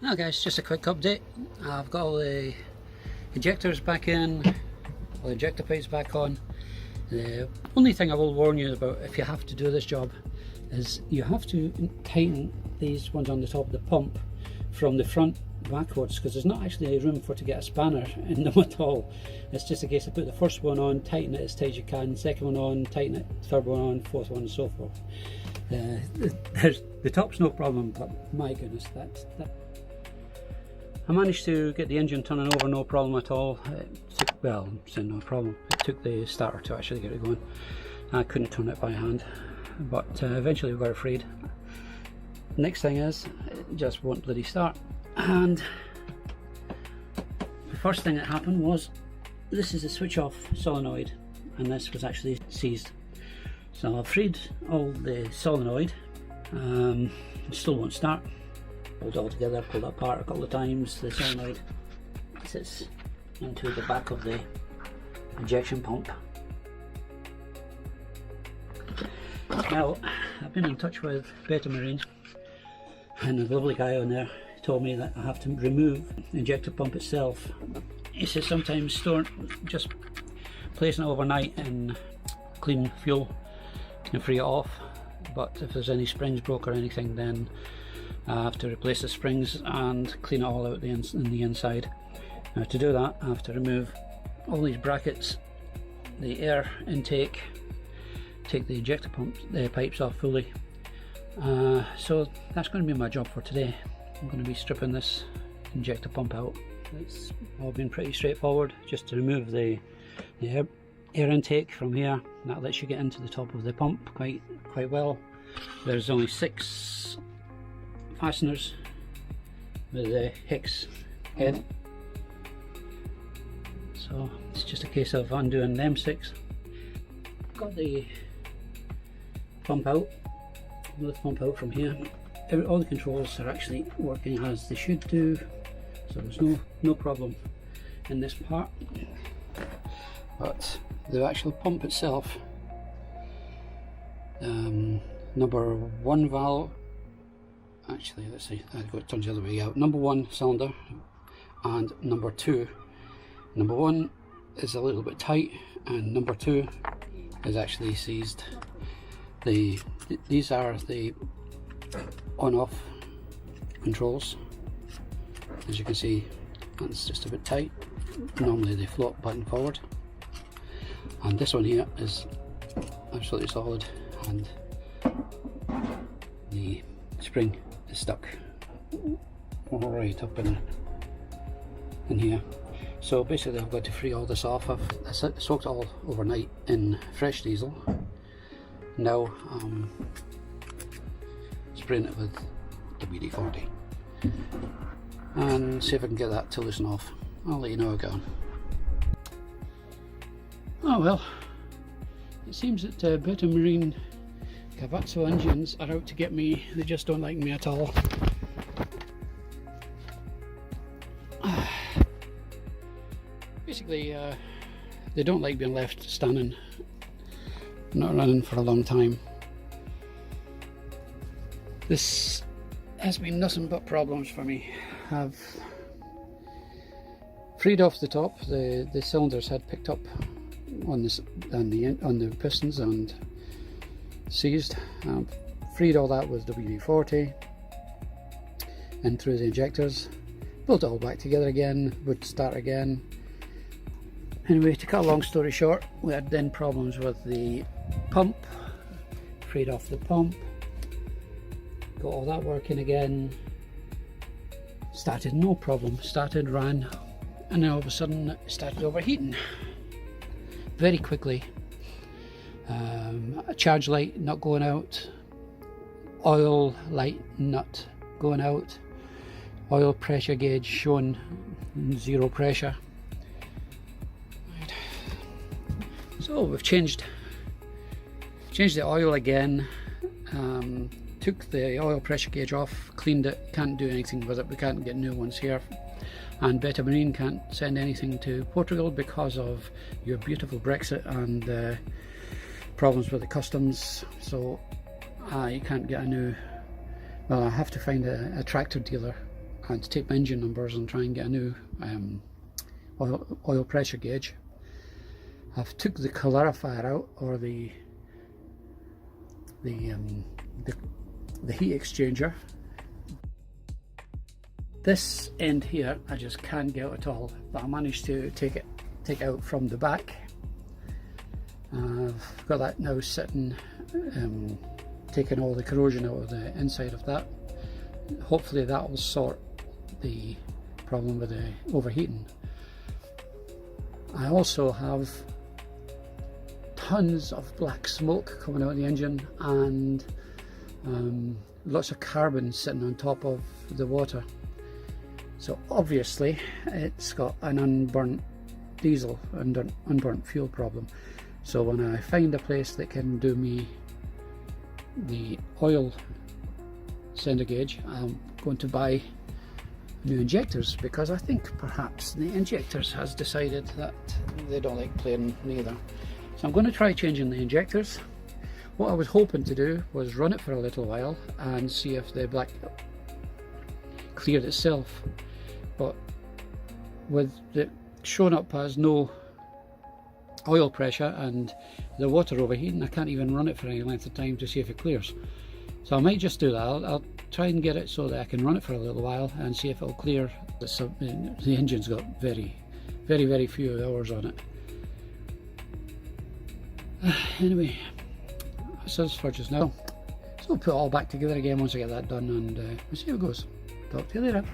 Now guys, just a quick update. I've got all the injectors back in, all the injector pipes back on. The only thing I will warn you about if you have to do this job is you have to tighten these ones on the top of the pump from the front backwards, because there's not actually room for to get a spanner in them at all. It's just a case of put the first one on, tighten it as tight as you can, second one on, tighten it, third one on, fourth one, and so forth. The top's no problem, but my goodness, I managed to get the engine turning over no problem at all. It took, well, it's no problem. It took the starter to actually get it going. I couldn't turn it by hand, but eventually we got it freed. Next thing is, it just won't bloody start. And the first thing that happened was, this is a switch off solenoid, and this was actually seized. So I've freed all the solenoid, it still won't start. Pulled it all together, pulled it apart a couple of times. The solenoid sits into the back of the injection pump. Now, I've been in touch with Beta Marine, and the lovely guy on there told me that I have to remove the injector pump itself. He says sometimes just placing it overnight in clean fuel can free it off, but if there's any springs broke or anything, then I have to replace the springs and clean it all out in the inside. Now to do that, I have to remove all these brackets, the air intake, take the injector pipes off fully. So that's going to be my job for today. I'm going to be stripping this injector pump out. It's all been pretty straightforward, just to remove the air intake from here. That lets you get into the top of the pump quite well. There's only 6 fasteners with a hex head, so it's just a case of undoing them 6. Got the pump out, the pump out from here. All the controls are actually working as they should do, so there's no problem in this part. But the actual pump itself, number 1 valve, actually let's see, I've got it turned the other way out. Number 1 cylinder and number 2. Number 1 is a little bit tight, and number 2 is actually seized. These are the on-off controls. As you can see, that's just a bit tight. Normally they float back and forward, and this one here is absolutely solid, and the spring is stuck right up in here. So basically I've got to free all this off. I soaked it all overnight in fresh diesel. Now I'm spraying it with WD-40 and see if I can get that to loosen off. I'll let you know how I go on. Oh well, it seems that Beta Marine Kubota engines are out to get me. They just don't like me at all. Basically, they don't like being left standing, not running for a long time. This has been nothing but problems for me. I've freed off the top. The cylinders had picked up on the pistons and seized. Freed all that with WD-40 and through the injectors. Built it all back together again, would start again. Anyway, to cut a long story short, we had then problems with the pump. Freed off the pump, got all that working again, started no problem, ran, and then all of a sudden it started overheating very quickly. A charge light not going out, oil light not going out, oil pressure gauge showing 0 pressure. So we've changed the oil again, took the oil pressure gauge off, cleaned it, can't do anything with it, we can't get new ones here, and Beta Marine can't send anything to Portugal because of your beautiful Brexit and problems with the customs, so you can't get a well, I have to find a tractor dealer and take my engine numbers and try and get a new oil pressure gauge. I've took the calorifier out, or the heat exchanger. This end here I just can't get out at all, but I managed to take it out from the back. I've got that now sitting, taking all the corrosion out of the inside of that. Hopefully that will sort the problem with the overheating. I also have tons of black smoke coming out of the engine, and lots of carbon sitting on top of the water. So obviously it's got an unburnt diesel and an unburnt fuel problem. So when I find a place that can do me the oil center gauge, I'm going to buy new injectors, because I think perhaps the injectors has decided that they don't like playing neither. So I'm going to try changing the injectors. What I was hoping to do was run it for a little while and see if the black cleared itself, but with it showing up as no oil pressure and the water overheating, I can't even run it for any length of time to see if it clears. So I might just do that. I'll try and get it so that I can run it for a little while and see if it'll clear. The engine's got very few hours on it. Anyway, that's us for just now. So I'll put it all back together again once I get that done, and we'll see how it goes. Talk to you later.